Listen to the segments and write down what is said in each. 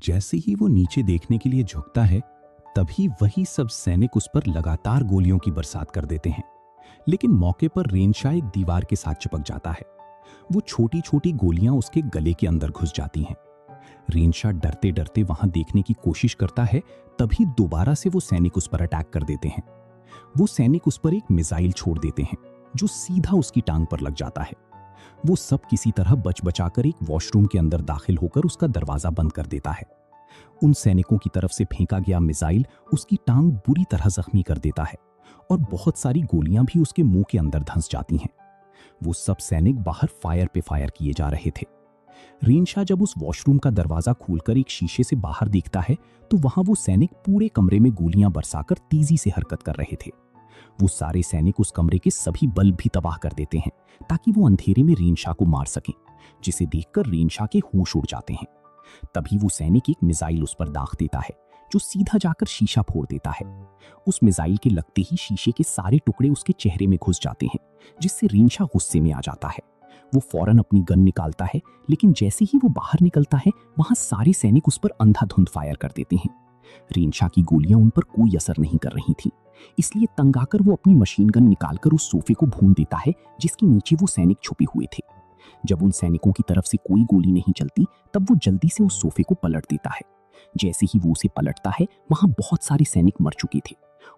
जैसे ही वो नीचे देखने के लिए झुकता है, तभी वही सब सैनिक उस पर लगातार गोलियों की बरसात कर देते हैं। लेकिन मौके पर रेनशा एक दीवार के साथ चिपक जाता है। वो छोटी छोटी गोलियां उसके गले के अंदर घुस जाती हैं। रेनशा डरते डरते वहां देखने की कोशिश करता है, तभी दोबारा से वो सैनिक उस पर अटैक कर देते हैं। वो सैनिक उस पर एक मिसाइल छोड़ देते हैं जो सीधा उसकी टांग पर लग जाता है। वो सब किसी तरह बच बचाकर एक वॉशरूम के अंदर दाखिल होकर उसका दरवाजा बंद कर देता है। उन सैनिकों की तरफ से फेंका गया मिसाइल उसकी टांग बुरी तरह जख्मी कर देता है और बहुत सारी गोलियां भी उसके मुंह के अंदर धंस जाती हैं। वो सब सैनिक बाहर फायर पे फायर किए जा रहे थे। रेनशा जब उस वॉशरूम का दरवाजा खोलकर एक शीशे से बाहर देखता है तो वहां वो सैनिक पूरे कमरे में गोलियां बरसाकर तेजी से हरकत कर रहे थे। वो सारे सैनिक उस कमरे के सभी बल्ब भी तबाह कर देते हैं ताकि वो अंधेरे में रेनशा को मार सकें, जिसे देखकर रेनशा के होश उड़ जाते हैं। तभी वो सैनिक एक मिसाइल उस पर दाग देता है जो सीधा जाकर शीशा फोड़ देता है। उस मिसाइल के लगते ही शीशे के सारे टुकड़े उसके चेहरे में घुस जाते हैं, जिससे रेनशा गुस्से में आ जाता है। वो फौरन अपनी गन निकालता है, लेकिन जैसे ही वो बाहर निकलता है वहां सारे सैनिक उस पर अंधाधुंध फायर कर देते हैं। रेनशा की गोलियां उन पर कोई असर नहीं कर रही थी, इसलिए तंग आकर वो अपनी मशीन गन निकालकर उस सोफे को भून देता है जिसके नीचे वो सैनिक छुपे हुए थे। जब उन सैनिकों की तरफ से कोई गोली नहीं चलती, तब वो जल्दी से उस सोफे को पलट देता है। जैसे ही वो उसे पलटता है, वहां बहुत सारे सैनिक मर चुके थे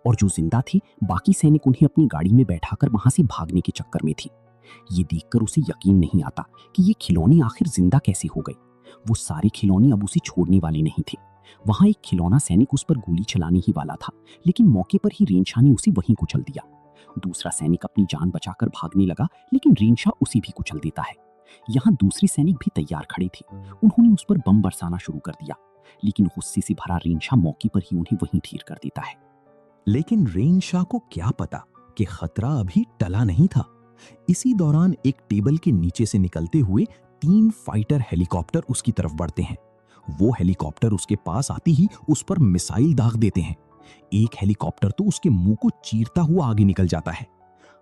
और जो जिंदा थे बाकी सैनिक उन्हें अपनी गाड़ी में बैठाकर वहां से भागने के चक्कर में थे। ये देखकर उसे यकीन नहीं आता कि ये खिलौने आखिर जिंदा कैसे हो गए। वो सारे खिलौने अब उसे छोड़ने वाले नहीं थे। वहां एक खिलौना सैनिक उस पर गोली चलाने ही वाला था, लेकिन मौके पर ही रेनशा ने उसे वहीं कुचल दिया। दूसरा सैनिक अपनी जान बचाकर भागने लगा, लेकिन रेनशा उसे भी कुचल देता है। यहाँ दूसरे सैनिक भी तैयार खड़े थे। उन्होंने उस पर बम बरसाना शुरू कर दिया, लेकिन गुस्से से भरा रेनशा मौके पर ही उन्हें वहीं ढेर कर देता है। लेकिन रेनशा को क्या पता कि खतरा अभी टला नहीं था। इसी दौरान एक टेबल के नीचे से निकलते हुए 3 फाइटर हेलीकॉप्टर उसकी तरफ बढ़ते हैं। वो हेलीकॉप्टर उसके पास आती ही उस पर मिसाइल दाग देते हैं। एक हेलीकॉप्टर तो उसके मुंह को चीरता हुआ आगे निकल जाता है।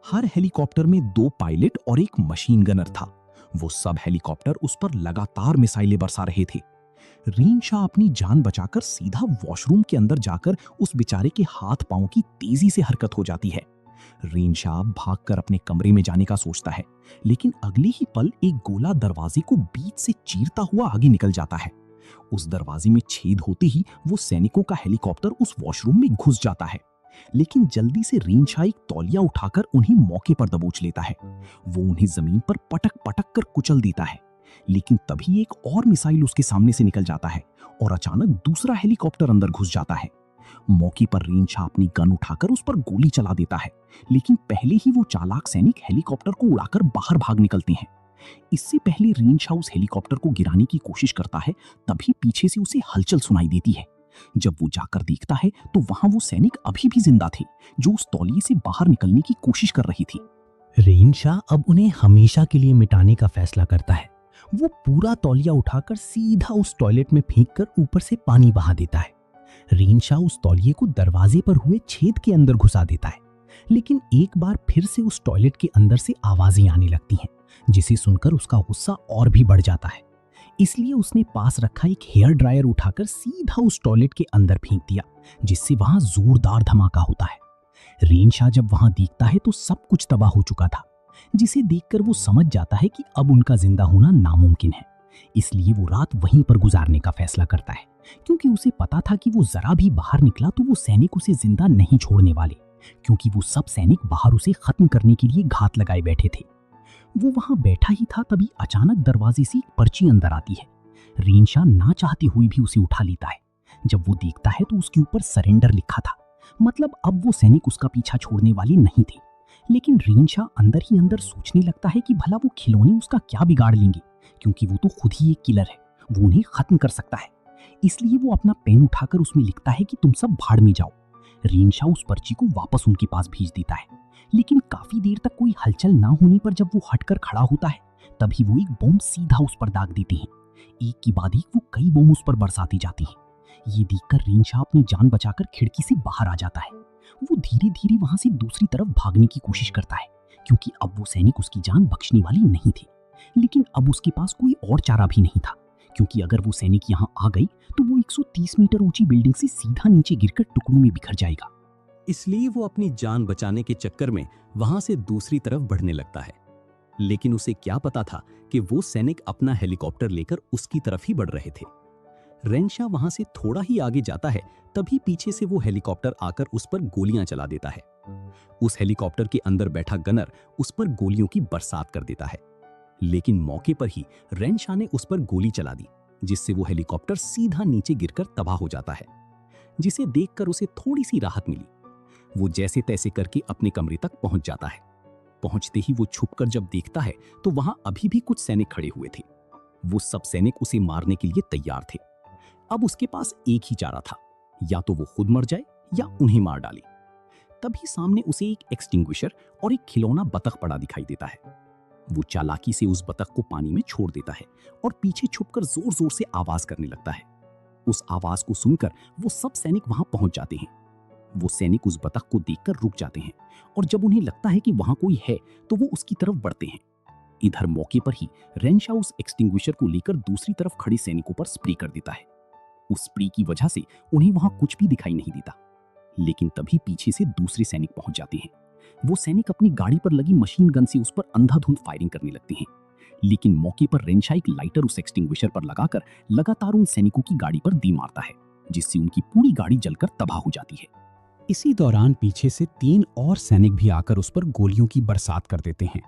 हर हेलीकॉप्टर में 2 पायलट और एक मशीन गनर था। वो सब हेलीकॉप्टर उस पर लगातार मिसाइलें बरसा रहे थे। रेनशा अपनी जान बचाकर सीधा वॉशरूम के अंदर जाकर उस बेचारे के हाथ पांव की तेजी से हरकत हो जाती है। रेनशा भागकर अपने कमरे में जाने का सोचता है, लेकिन अगले ही पल एक गोला दरवाजे को बीच से चीरता हुआ आगे निकल जाता है। उस दरवाजे में छेद होते ही वो सैनिकों का हेलीकॉप्टर उस वॉशरूम में घुस जाता है, लेकिन जल्दी से रेनशा एक तौलिया उठाकर उन्हें मौके पर दबोच लेता है। वो उन्हें जमीन पर पटक पटक कर कुचल देता है, लेकिन तभी एक और मिसाइल उसके सामने से निकल जाता है और अचानक दूसरा हेलीकॉप्टर अंदर घुस जाता है। मौके पर रेनशा अपनी गन उठाकर उस पर गोली चला देता है, लेकिन पहले ही वो चालाक सैनिक हेलीकॉप्टर को उड़ाकर बाहर भाग निकलते हैं। इससे पहले रेनशा उस हेलीकॉप्टर को गिराने की कोशिश करता है, तभी पीछे से उसे हलचल सुनाई देती है। जब वो जाकर देखता है तो वहां वो सैनिक अभी भी जिंदा थे जो उस तौलिए से बाहर निकलने की कोशिश कर रही थी। रेनशा अब उन्हें हमेशा के लिए मिटाने का फैसला करता है। वो पूरा तौलिया उठाकर सीधा उस टॉयलेट में फेंककर ऊपर से पानी बहा देता है। रेनशा उस तौलिए को दरवाजे पर हुए छेद के अंदर घुसा देता है, लेकिन एक बार फिर से उस टॉयलेट के अंदर से आवाजें आने लगती हैं, जिसे सुनकर उसका गुस्सा और भी बढ़ जाता है। इसलिए उसने पास रखा एक हेयर ड्रायर उठाकर सीधा उस टॉयलेट के अंदर फेंक दिया, जिससे वहां जोरदार धमाका होता है। रेनशा जब वहां देखता है तो सब कुछ तबाह हो चुका था, जिसे देखकर वो समझ जाता है कि अब उनका जिंदा होना नामुमकिन है। इसलिए वो रात वहीं पर गुजारने का फैसला करता है, क्योंकि उसे पता था कि वो जरा भी बाहर निकला तो वो सैनिक उसे जिंदा नहीं छोड़ने वाले, क्योंकि वो सब सैनिक बाहर उसे खत्म करने के लिए घात लगाए बैठे थे। वो वहां बैठा ही था, तभी अचानक दरवाजे से एक पर्ची अंदर आती है। रेनशा ना चाहते हुए भी उसे उठा लेता है। जब वो देखता है तो उसके ऊपर सरेंडर लिखा था, मतलब अब वो सैनिक उसका पीछा छोड़ने वाले नहीं थे। लेकिन रेनशा अंदर ही अंदर सोचने लगता है कि भला वो खिलौने उसका क्या बिगाड़ लेंगे, क्योंकि वो तो खुद ही एक किलर है, वो उन्हें खत्म कर सकता है। इसलिए वो अपना पेन उठाकर उसमें लिखता है कि तुम सब भाड़ में जाओ। रेनशा उस पर्ची को वापस उनके पास भेज देता है, लेकिन काफी देर तक कोई हलचल ना होने पर जब वो हटकर खड़ा होता है, तभी वो एक बम सीधा उस पर दाग देते हैं। एक के बाद एक वो कई बम उस पर बरसाती जाती हैं। ये देखकर रेनशा अपनी जान बचाकर खिड़की से बाहर आ जाता है। वो धीरे धीरे वहां से दूसरी तरफ भागने की कोशिश करता है, क्योंकि अब वो सैनिक उसकी जान बख्शने वाली नहीं थे। लेकिन अब उसके पास कोई और चारा भी नहीं था, क्योंकि अगर वो सैनिक यहाँ आ गई तो वो 130 मीटर ऊंची बिल्डिंग से सीधा नीचे गिरकर टुकड़ों में बिखर जाएगा। इसलिए वो अपनी जान बचाने के चक्कर में वहां से दूसरी तरफ बढ़ने लगता है। लेकिन उसे क्या पता था कि वो सैनिक अपना हेलीकॉप्टर लेकर उसकी तरफ ही बढ़ रहे थे। रेनशा वहां से थोड़ा ही आगे जाता है, तभी पीछे से वो हेलीकॉप्टर आकर उस पर गोलियां चला देता है। उस हेलीकॉप्टर के अंदर बैठा गनर उस पर गोलियों की बरसात कर देता है, लेकिन मौके पर ही रेनशा ने उस पर गोली चला दी, जिससे वो हेलीकॉप्टर सीधा नीचे गिरकर तबाह हो जाता है, जिसे देखकर उसे थोड़ी सी राहत मिली। वो जैसे तैसे करके अपने कमरे तक पहुंच जाता है। पहुंचते ही वो छुपकर जब देखता है तो वहां अभी भी कुछ सैनिक खड़े हुए थे। वो सब सैनिक उसे मारने के लिए तैयार थे। अब उसके पास एक ही चारा था, या तो वो खुद मर जाए या उन्हें मार डाले। तभी सामने उसे एक एक्सटिंग्विशर और एक खिलौना बतख पड़ा दिखाई देता है। वो चालाकी से उस बतख को पानी में छोड़ देता है और पीछे छुपकर जोर जोर से आवाज करने लगता है। उस आवाज को सुनकर वो सब सैनिक वहां पहुंच जाते हैं। वो सैनिक उस बतख को देखकर रुक जाते हैं और जब उन्हें लगता है कि वहां कोई है तो वो उसकी तरफ बढ़ते हैं। इधर मौके पर ही रेनशा उस एक्सटिंग्विशर को लेकर दूसरी तरफ खड़े सैनिकों पर स्प्रे कर देता है। उस स्प्रे की वजह से उन्हें वहां कुछ भी दिखाई नहीं देता। लेकिन तभी पीछे से दूसरे सैनिक पहुंच जाते हैं। वो सैनिक अपनी गाड़ी पर लगी मशीन गन से उस पर अंधाधुंध फायरिंग करने लगते हैं। लेकिन मौके पर रेनशा एक लाइटर उस एक्सटिंग्विशर पर लगाकर लगातार उन सैनिकों की गाड़ी पर दे मारता है, जिससे उनकी पूरी गाड़ी जलकर तबाह हो जाती है। इसी दौरान पीछे से 3 और सैनिक भी आकर उस पर गोलियों की बरसात कर देते हैं।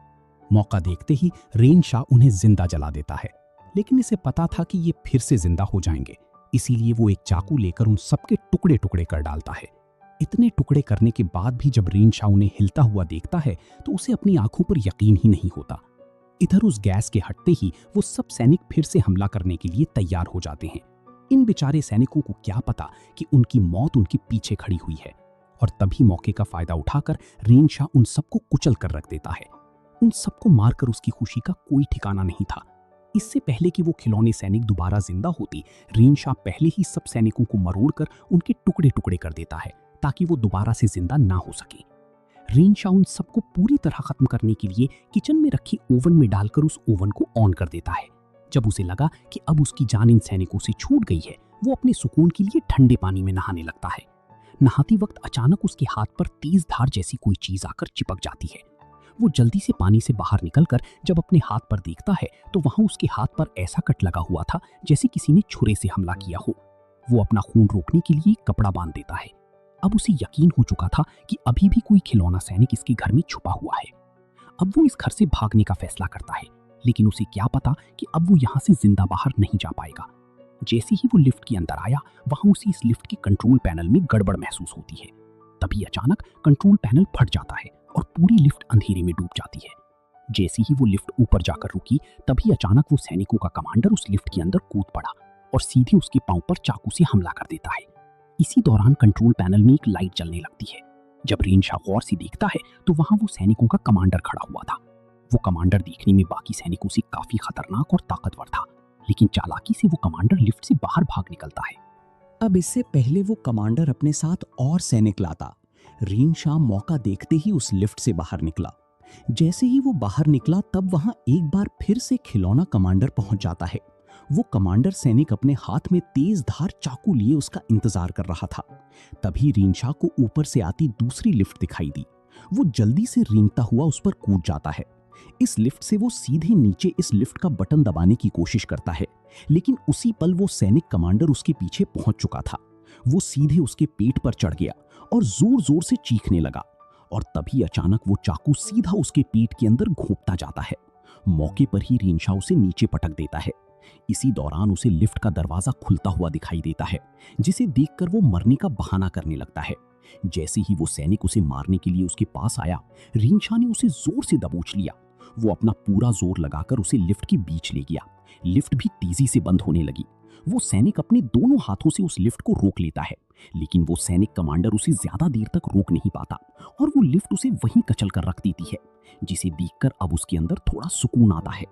मौका देखते ही रेनशा उन्हें जिंदा जला देता है, लेकिन इसे पता था कि ये फिर से जिंदा हो जाएंगे, इसीलिए वो एक चाकू लेकर उन सबके टुकड़े टुकड़े कर डालता है। इतने टुकड़े करने के बाद भी जब रेनशा उन्हें हिलता हुआ देखता है तो उसे अपनी आंखों पर यकीन ही नहीं होता। इधर उस गैस के हटते ही वो सब सैनिक फिर से हमला करने के लिए तैयार हो जाते हैं। इन बेचारे सैनिकों को क्या पता कि उनकी मौत उनके पीछे खड़ी हुई है, और तभी मौके का फायदा उठाकर रेनशा उन सबको कुचल कर रख देता है। उन सबको मारकर उसकी खुशी का कोई ठिकाना नहीं था। इससे पहले कि वो खिलौने सैनिक दोबारा जिंदा होते, रेनशा पहले ही सब सैनिकों को मरोड़कर उनके टुकड़े टुकड़े कर देता है ताकि वो दोबारा से जिंदा ना हो सके। रेनशा उन सबको पूरी तरह खत्म करने के लिए किचन में रखी ओवन में डालकर उस ओवन को ऑन कर देता है। जब उसे लगा कि अब उसकी जान इन सैनिकों से छूट गई है, वो अपने सुकून के लिए ठंडे पानी में नहाने लगता है। नहाते वक्त अचानक उसके हाथ पर तेज धार जैसी कोई चीज आकर चिपक जाती है। वो जल्दी से पानी से बाहर निकलकर जब अपने हाथ पर देखता है तो वहां उसके हाथ पर ऐसा कट लगा हुआ था जैसे किसी ने छुरे से हमला किया हो। वो अपना खून रोकने के लिए एक कपड़ा बांध देता है। अब उसे यकीन हो चुका था कि अभी भी कोई खिलौना सैनिक इसके घर में छुपा हुआ है। अब वो इस घर से भागने का फैसला करता है, लेकिन उसे क्या पता कि अब वो यहाँ से जिंदा बाहर नहीं जा पाएगा। जैसे ही वो लिफ्ट के अंदर आया, वहां उसे इस लिफ्ट के कंट्रोल पैनल में गड़बड़ महसूस होती है। तभी अचानक कंट्रोल पैनल फट जाता है और पूरी लिफ्ट अंधेरे में डूब जाती है। जैसे ही वो लिफ्ट ऊपर जाकर रुकी, तभी अचानक वो सैनिकों का कमांडर उस लिफ्ट के अंदर कूद पड़ा और सीधे उसके पांव पर चाकू से हमला कर देता है। इसी दौरान कंट्रोल पैनल में एक लाइट जलने लगती है। जब रेनशा गौर से देखता है तो वहां वो सैनिकों का कमांडर खड़ा हुआ था। वो कमांडर देखने में बाकी सैनिकों से काफी खतरनाक और ताकतवर था, लेकिन चालाकी से वो कमांडर लिफ्ट से बाहर भाग निकलता है। अब इससे पहले वो कमांडर अपने साथ और सैनिक लाता, रेनशा मौका देखते ही उस लिफ्ट से बाहर निकला। जैसे ही वो बाहर निकला, तब वहां एक बार फिर से खिलौना कमांडर पहुंच जाता है। वो कमांडर सैनिक अपने हाथ में तेज धार चाकू लिए उसका इंतजार कर रहा था। तभी रेनशा को ऊपर से आती दूसरी लिफ्ट दिखाई दी। वो जल्दी से रेंगता हुआ उस पर कूद जाता है। इस लिफ्ट से वो सीधे नीचे इस लिफ्ट का बटन दबाने की कोशिश करता है, लेकिन उसी पल वो सैनिक कमांडर उसके पीछे पहुंच चुका था। वो सीधे उसके पेट पर चढ़ गया और जोर जोर से चीखने लगा, और तभी अचानक वो चाकू सीधा उसके पेट के अंदर घोंपता जाता है। मौके पर ही रेनशा उसे नीचे पटक देता है। इसी दौरान उसे लिफ्ट का दरवाजा खुलता हुआ दिखाई देता है, जिसे देखकर वो मरने का बहाना करने लगता है। जैसे ही वो सैनिक उसे मारने के लिए उसके पास आया, रेनशा ने उसे जोर से दबोच लिया। वो अपना पूरा जोर लगाकर उसे लिफ्ट के बीच ले गया। लिफ्ट भी तेजी से बंद होने लगी। वो सैनिक अपने दोनों हाथों से उस लिफ्ट को रोक लेता है, लेकिन वो सैनिक कमांडर उसे ज्यादा देर तक रोक नहीं पाता और वो लिफ्ट उसे वहीं कचल कर रख देती है, जिसे देखकर अब उसके अंदर थोड़ा सुकून आता है।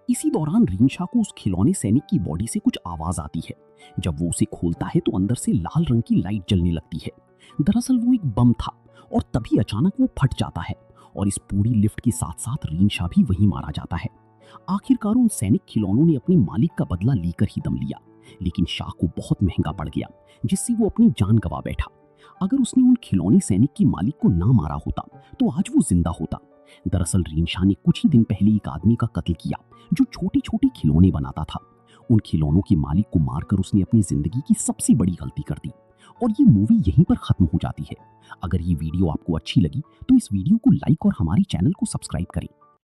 इसी दौरान रेनशा को उस खिलौने सैनिक की बॉडी से कुछ आवाज आती है। जब वो उसे खोलता है तो अंदर से लाल रंग की लाइट जलने लगती है। दरअसल वो एक बम था, और तभी अचानक वो फट जाता है और इस पूरी लिफ्ट के साथ साथ रेनशा भी वहीं मारा जाता है। आखिरकार उन सैनिक खिलौनों ने अपने मालिक का बदला लेकर ही दम लिया, लेकिन शाह को बहुत महंगा पड़ गया, जिससे वो अपनी जान गंवा बैठा। अगर उसने उन खिलौने सैनिक के मालिक को ना मारा होता तो आज वो जिंदा होता। दरअसल रेन शाह ने कुछ ही दिन पहले एक आदमी का कत्ल किया जो छोटी छोटी खिलौने बनाता था। उन खिलौनों के मालिक को मारकर उसने अपनी जिंदगी की सबसे बड़ी गलती कर दी। और ये मूवी यहीं पर खत्म हो जाती है। अगर ये वीडियो आपको अच्छी लगी तो इस वीडियो को लाइक और हमारे चैनल को सब्सक्राइब करें।